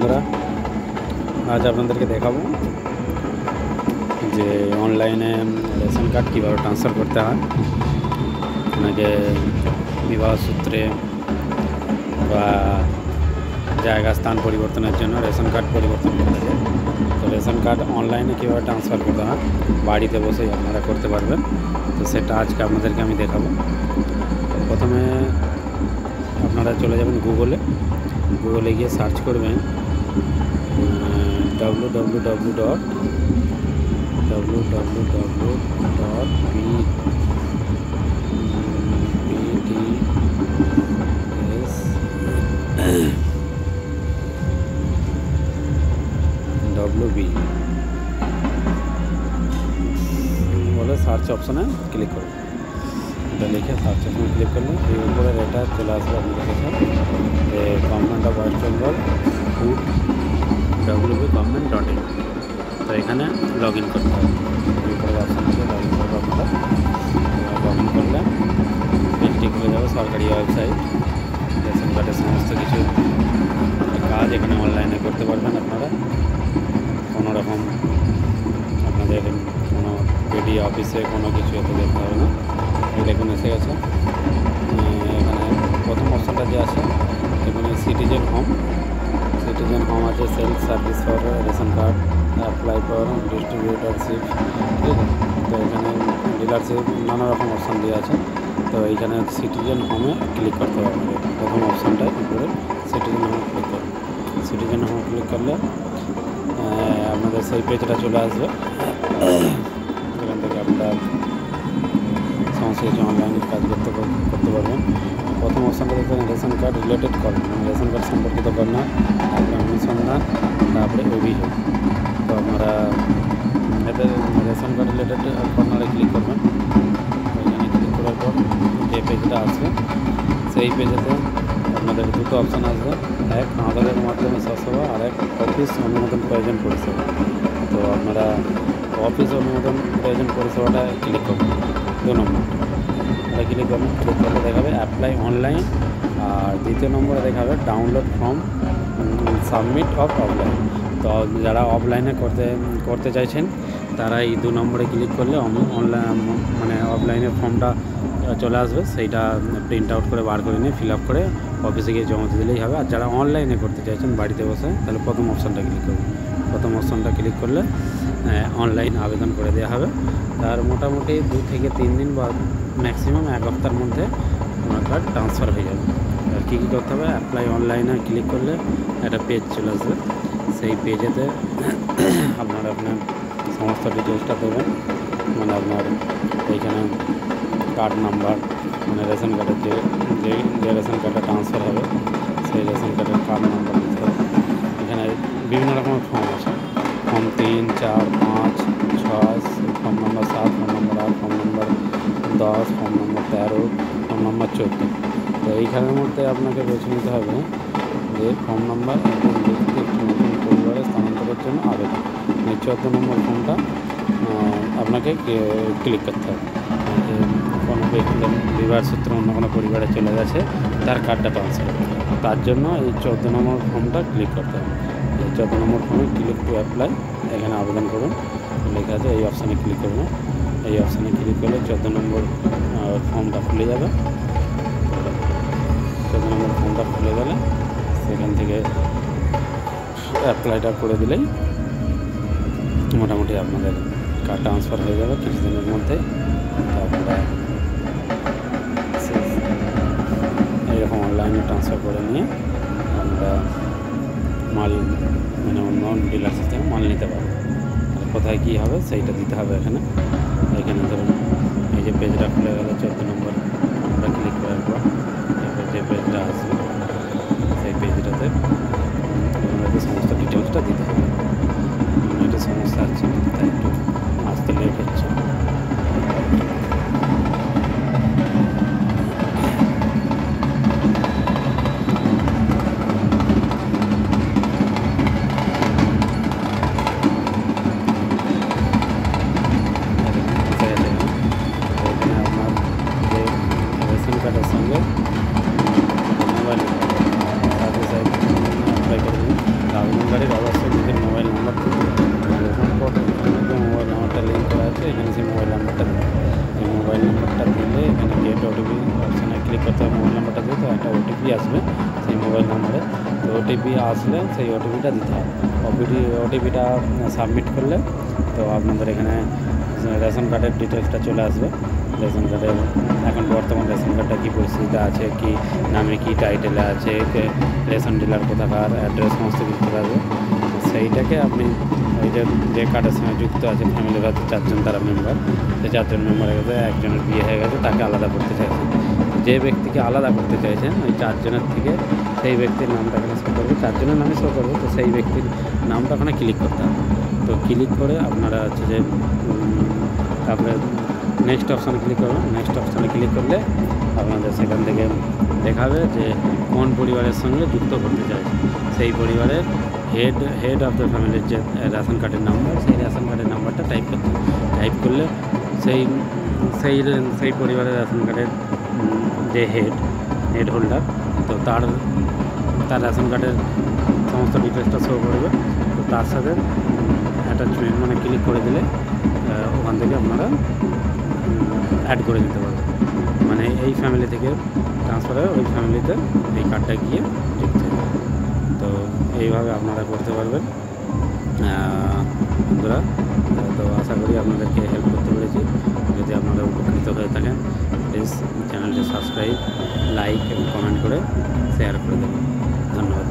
বন্ধুরা, আজ আপনাদেরকে দেখাবো যে অনলাইনে রেশন কার্ড কীভাবে ট্রান্সফার করতে হয়। আপনাকে বিবাহ সূত্রে বা জায়গা স্থান পরিবর্তনের জন্য রেশন কার্ড পরিবর্তন করতে হয়। তো রেশন কার্ড অনলাইনে কীভাবে ট্রান্সফার করতে হয় বাড়িতে বসেই আপনারা করতে পারবেন। তো সেটা আজকে আপনাদেরকে আমি দেখাবো। প্রথমে আপনারা চলে যাবেন গুগলে গিয়ে সার্চ করবেন www.bts বলে সার্চ অপশানে ক্লিক করবেন। এটা লিখে সার্চ অপশানে ক্লিক করলে এই উপরে এটা চলে আসবে আপনাদের কাছে government of West Bengal food www.government.in। তো এখানে লগ ইন করতে হবে। এই উপরে অপশান আছে লগ ইন করবে। আপনারা লগ ইন করলে পেজটি খুলে যাবে সরকারি ওয়েবসাইট। রেশন কার্ডের সমস্ত কিছু কাজ এখানে অনলাইনে করতে পারবেন। আপনারা কোনো রকম আপনাদের কোনো বিডি অফিসে কোনো কিছু এতে দেখতে হবে না। এই দেখুন এসে গেছে। এখানে প্রথম অপশানটা যে আছে এখানে সিটিজেন হোম আছে, self service for ration card, apply for distributorship, ঠিক আছে। তো এখানে ডিলারশিপ নানা রকম অপশান দেওয়া আছে। তো এইখানে সিটিজেন হোমে ক্লিক করতে হবে। প্রথম অপশানটায় উপরে সিটিজেন হোমে ক্লিক করবে। সিটিজেন হোমে ক্লিক করলে আপনাদের সেই পেজটা চলে আসবে। এখান থেকে আপনারা সমস্ত কিছু অনলাইনে কাজ করতে পারবেন। প্রথম অপশানটা দেখবেন ration card related call, ration card সম্পর্কিত বর্ণনা, তারপরে অনুসন্ধান, তারপরে অভিযোগ। তো আপনারা এতে রেশন কার্ড রিলেটেড কর্নারে ক্লিক করবেন। এখানে ক্লিক করার পর যে পেজটা আসবে সেই পেজেতে আপনাদের দুটো অপশান আসবে, এক আধারের মাধ্যমে স্বাস্থ্যসেবা আর এক অফিস অনুমোদন প্রয়োজন পরিষেবা। তো আপনারা অফিস অনুমোদন প্রয়োজন পরিষেবাটা ক্লিক করবেন। 2 নম্বর ক্লিক করলে দেখাবে অ্যাপ্লাই অনলাইন, আর দ্বিতীয় নম্বরে দেখাবে ডাউনলোড ফর্ম সাবমিট অফলাইন। তো যারা অফলাইনে করতে চাইছেন তারা এই 2 নম্বরে ক্লিক করলে অনলাইন মানে অফলাইনের ফর্মটা চলে আসবে। সেইটা প্রিন্ট আউট করে বার করে নিয়ে ফিল আপ করে অফিসে গিয়ে জমা দিলেই হবে। আর যারা অনলাইনে করতে চাইছেন বাড়িতে বসে, তাহলে প্রথম অপশানটা ক্লিক করবেন। প্রথম অপশানটা ক্লিক করলে অনলাইন আবেদন করে দেওয়া হবে। তার মোটামুটি 2 থেকে 3 দিন বা ম্যাক্সিমাম 1 সপ্তাহের মধ্যে আপনার কার্ড ট্রান্সফার হয়ে যাবে। আর কী করতে হবে, অ্যাপ্লাই অনলাইনে ক্লিক করলে একটা পেজ চলে আসবে। সেই পেজেতে আপনার সমস্ত ডিটেলসটা দেবেন। মানে আপনার এইখানে কার্ড নাম্বার, মানে রেশন কার্ডের যে রেশন কার্ডটা ট্রান্সফার হবে সেই রেশন কার্ডের কার্ড নাম্বার দিতে হবে। এখানে বিভিন্ন রকমের ফর্ম আছে, ফর্ম 3, 4, 5, 6, ফর্ম নম্বর 7, ফর্ম নম্বর 8, ফর্ম নম্বর 10, ফর্ম নম্বর 13, ফর্ম নম্বর 14। তো এইখানের মধ্যে আপনাকে বেছে নিতে হবে যে ফর্ম নম্বর একজন ব্যক্তি একটি নতুন পরিবারে স্থানান্তরের জন্য আবেদন, এই 14 নম্বর ফর্মটা আপনাকে ক্লিক করতে হবে। কোনো ব্যক্তি বিবাহ সূত্রে অন্য কোনো পরিবারে চলে গেছে, তার কার্ডটা ট্রান্সফার, তার জন্য এই 14 নম্বর ফর্মটা ক্লিক করতে হবে। এই 14 নম্বর ফর্মে ক্লিক টু অ্যাপ্লাই, এখানে আবেদন করুন লেখা আছে, এই অপশানে ক্লিক করবেন। এই অপশানে ক্লিক করলে 14 নম্বর ফর্মটা খুলে যাবে। 14 নম্বর ফর্মটা খুলে গেলে সেখান থেকে অ্যাপ্লাইটা করে দিলেই মোটামুটি আপনাদের কার্ড ট্রান্সফার হয়ে যাবে কিছুদিনের মধ্যে। আপনারা এইরকম অনলাইনে ট্রান্সফার করে নিয়ে আমরা মাল মানে অন্য ডিলারশিপ থেকে মাল নিতে পারবো। আর কোথায় কী হবে সেইটা দিতে হবে। এখানে ধরুন এই যে পেজটা খুলে গেলে 14 নম্বর আমরা ক্লিক করার পর যে পেজটা আসবে সেই পেজটাতে আপনাকে সমস্ত ডিটেলসটা দিতে হবে। এটা সমস্যা আছে, তাই একটু আসতে লেট হচ্ছে। কার্ডের সঙ্গে ওটিপি আসবে সেই মোবাইল নাম্বারে। তো ওটিপি আসলে সেই ওটিপিটা দিতে হবে। ওটিপিটা সাবমিট করলে তো আপনাদের এখানে রেশন কার্ডের ডিটেলসটা চলে আসবে। রেশন কার্ডের এখন বর্তমান রেশন কার্ডটা কী পরিস্থিতিতে আছে, কি নামে কি টাইটেলে আছে, রেশন ডিলার কোথাকার, অ্যাড্রেস সমস্ত কিছু আসবে। সেইটাকে আপনি ওই যে কার্ডের সঙ্গে যুক্ত আছে ফ্যামিলির হয়তো 4 জন তারা মেম্বার, সেই 4 জন মেম্বারের কাছে একজনের বিয়ে হয়ে গেছে, তাকে আলাদা করতে চাইছেন। যে ব্যক্তিকে আলাদা করতে চাইছেন ওই 4 জনের থেকে সেই ব্যক্তির নামটা এখানে শো করবে, 4 জনের নামে শো করবে। তো সেই ব্যক্তির নামটা ওখানে ক্লিক করতে হবে। তো ক্লিক করে আপনারা হচ্ছে যে তারপরে নেক্সট অপশানে ক্লিক করবেন। নেক্সট অপশানে ক্লিক করলে আপনাদের সেখান থেকে দেখাবে যে কোন পরিবারের সঙ্গে যুক্ত করতে চাইছে। সেই পরিবারের হেড অফ দ্য ফ্যামিলির যে রেশন কার্ডের নাম্বার, সেই রেশন কার্ডের নাম্বারটা টাইপ করতে হবে। টাইপ করলে সেই পরিবারের রেশন কার্ডের যে হেড হোল্ডার, তো তার রেশন কার্ডের সমস্ত ডিটেলসটা শো করবে। তো তার সাথে অ্যাটাচমেন্ট মানে ক্লিক করে দিলে ওখান থেকে আপনারা অ্যাড করে দিতে পারবেন। মানে এই ফ্যামিলি থেকে ট্রান্সফার হয়ে ওই ফ্যামিলিতে এই কার্ডটা গিয়ে ঢুকতে হবে। তো এইভাবে আপনারা করতে পারবেন বন্ধুরা। তো আশা করি আপনাদেরকে হেল্প করতে পেরেছি। যদি আপনারা উপকৃত হয়ে থাকেন প্লিজ চ্যানেলটি সাবস্ক্রাইব, লাইক এবং কমেন্ট করে শেয়ার করে দেবেন। ধন্যবাদ।